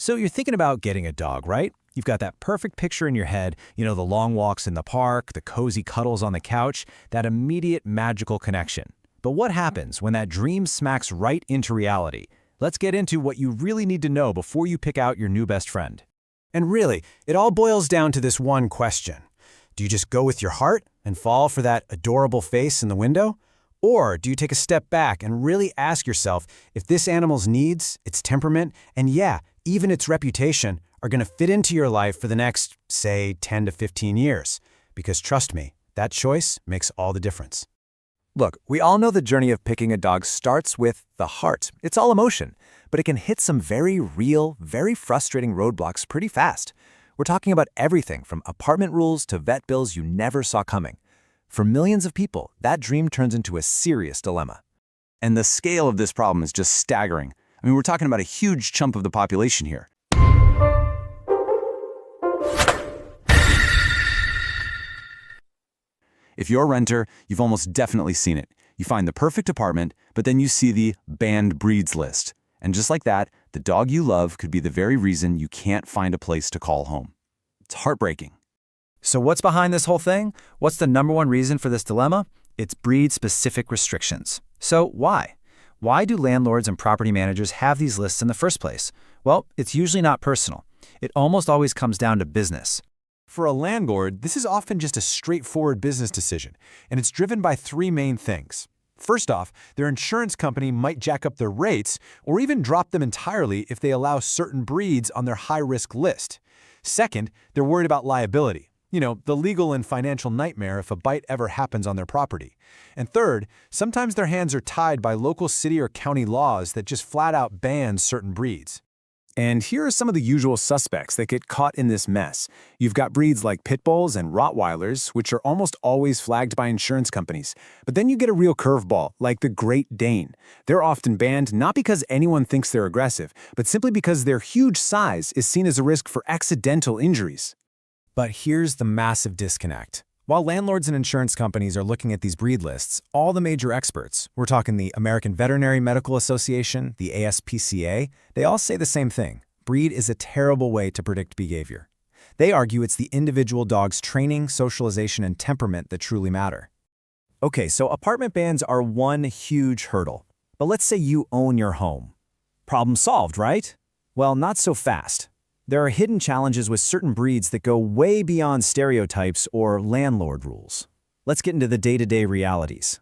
So you're thinking about getting a dog, right? You've got that perfect picture in your head, the long walks in the park, the cozy cuddles on the couch, that immediate magical connection. But what happens when that dream smacks right into reality? Let's get into what you really need to know before you pick out your new best friend. And really, it all boils down to this one question. Do you just go with your heart and fall for that adorable face in the window? Or do you take a step back and really ask yourself if this animal's needs, its temperament, and even its reputation are going to fit into your life for the next, say, 10 to 15 years? Because trust me, that choice makes all the difference. Look, we all know the journey of picking a dog starts with the heart. It's all emotion, but it can hit some very real, very frustrating roadblocks pretty fast. We're talking about everything from apartment rules to vet bills you never saw coming. For millions of people, that dream turns into a serious dilemma. And the scale of this problem is just staggering. I mean, we're talking about a huge chunk of the population here. If you're a renter, you've almost definitely seen it. You find the perfect apartment, but then you see the banned breeds list. And just like that, the dog you love could be the very reason you can't find a place to call home. It's heartbreaking. So what's behind this whole thing? What's the number one reason for this dilemma? It's breed-specific restrictions. So why? Why do landlords and property managers have these lists in the first place? Well, it's usually not personal. It almost always comes down to business. For a landlord, this is often just a straightforward business decision, and it's driven by three main things. First off, their insurance company might jack up their rates or even drop them entirely if they allow certain breeds on their high-risk list. Second, they're worried about liability. The legal and financial nightmare if a bite ever happens on their property. And third, sometimes their hands are tied by local city or county laws that just flat out ban certain breeds. And here are some of the usual suspects that get caught in this mess. You've got breeds like Pit Bulls and Rottweilers, which are almost always flagged by insurance companies. But then you get a real curveball, like the Great Dane. They're often banned not because anyone thinks they're aggressive, but simply because their huge size is seen as a risk for accidental injuries. But here's the massive disconnect. While landlords and insurance companies are looking at these breed lists, all the major experts, we're talking the American Veterinary Medical Association, the ASPCA, they all say the same thing. Breed is a terrible way to predict behavior. They argue it's the individual dog's training, socialization, and temperament that truly matter. Okay, so apartment bans are one huge hurdle. But let's say you own your home. Problem solved, right? Well, not so fast. There are hidden challenges with certain breeds that go way beyond stereotypes or landlord rules. Let's get into the day-to-day realities.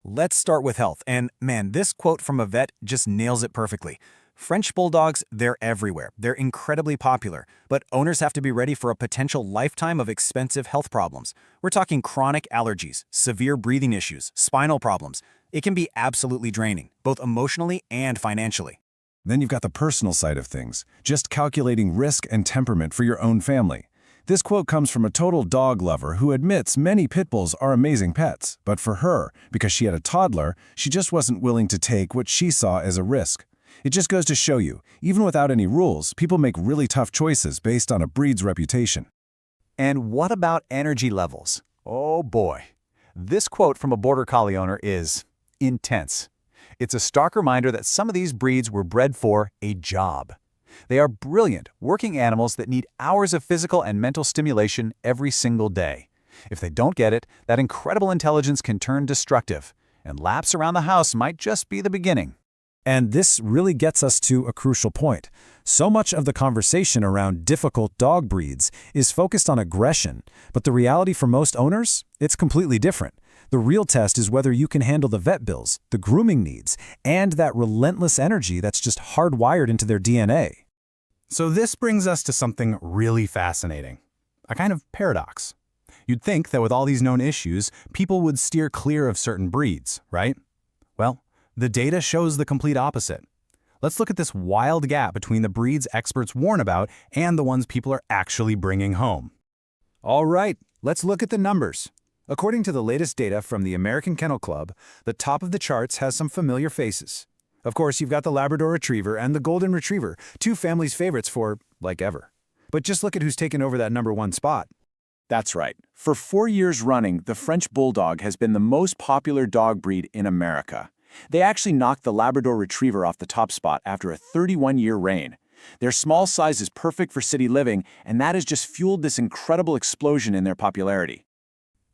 Let's start with health, and man, this quote from a vet just nails it perfectly. French Bulldogs, they're everywhere. They're incredibly popular, but owners have to be ready for a potential lifetime of expensive health problems. We're talking chronic allergies, severe breathing issues, spinal problems. It can be absolutely draining, both emotionally and financially. Then you've got the personal side of things, just calculating risk and temperament for your own family. This quote comes from a total dog lover who admits many pit bulls are amazing pets, but for her, because she had a toddler, she just wasn't willing to take what she saw as a risk. It just goes to show you, even without any rules, people make really tough choices based on a breed's reputation. And what about energy levels? Oh boy. This quote from a Border Collie owner is intense. It's a stark reminder that some of these breeds were bred for a job. They are brilliant, working animals that need hours of physical and mental stimulation every single day. If they don't get it, that incredible intelligence can turn destructive, and laps around the house might just be the beginning. And this really gets us to a crucial point. So much of the conversation around difficult dog breeds is focused on aggression, but the reality for most owners, it's completely different. The real test is whether you can handle the vet bills, the grooming needs, and that relentless energy that's just hardwired into their DNA. So this brings us to something really fascinating, a kind of paradox. You'd think that with all these known issues, people would steer clear of certain breeds, right? Well, the data shows the complete opposite. Let's look at this wild gap between the breeds experts warn about and the ones people are actually bringing home. All right, let's look at the numbers. According to the latest data from the American Kennel Club, the top of the charts has some familiar faces. Of course, you've got the Labrador Retriever and the Golden Retriever, two families' favorites for, like ever. But just look at who's taken over that #1 spot. That's right. For 4 years running, the French Bulldog has been the most popular dog breed in America. They actually knocked the Labrador Retriever off the top spot after a 31-year reign. Their small size is perfect for city living, and that has just fueled this incredible explosion in their popularity.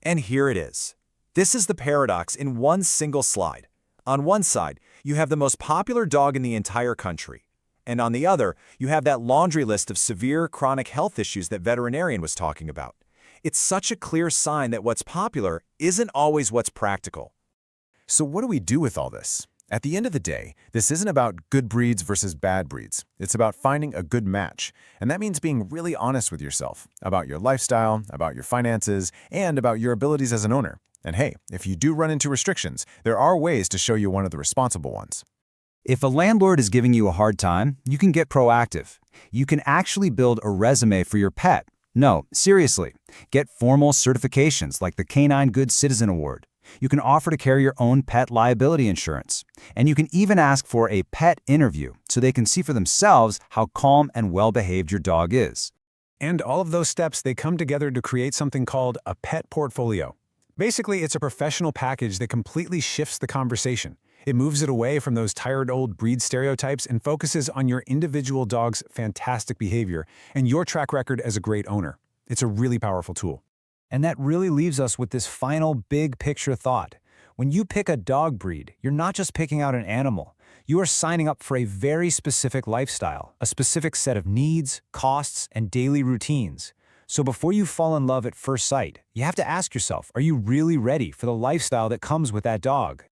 And here it is. This is the paradox in one single slide. On one side, you have the most popular dog in the entire country. And on the other, you have that laundry list of severe chronic health issues that veterinarian was talking about. It's such a clear sign that what's popular isn't always what's practical. So what do we do with all this? At the end of the day, this isn't about good breeds versus bad breeds. It's about finding a good match. And that means being really honest with yourself about your lifestyle, about your finances, and about your abilities as an owner. And hey, if you do run into restrictions, there are ways to show you one of the responsible ones. If a landlord is giving you a hard time, you can get proactive. You can actually build a resume for your pet. No, seriously. Get formal certifications like the Canine Good Citizen Award. You can offer to carry your own pet liability insurance. And you can even ask for a pet interview so they can see for themselves how calm and well-behaved your dog is. And all of those steps, they come together to create something called a pet portfolio. Basically, it's a professional package that completely shifts the conversation. It moves it away from those tired old breed stereotypes and focuses on your individual dog's fantastic behavior and your track record as a great owner. It's a really powerful tool. And that really leaves us with this final big picture thought. When you pick a dog breed, you're not just picking out an animal. You are signing up for a very specific lifestyle, a specific set of needs, costs, and daily routines. So before you fall in love at first sight, you have to ask yourself, are you really ready for the lifestyle that comes with that dog?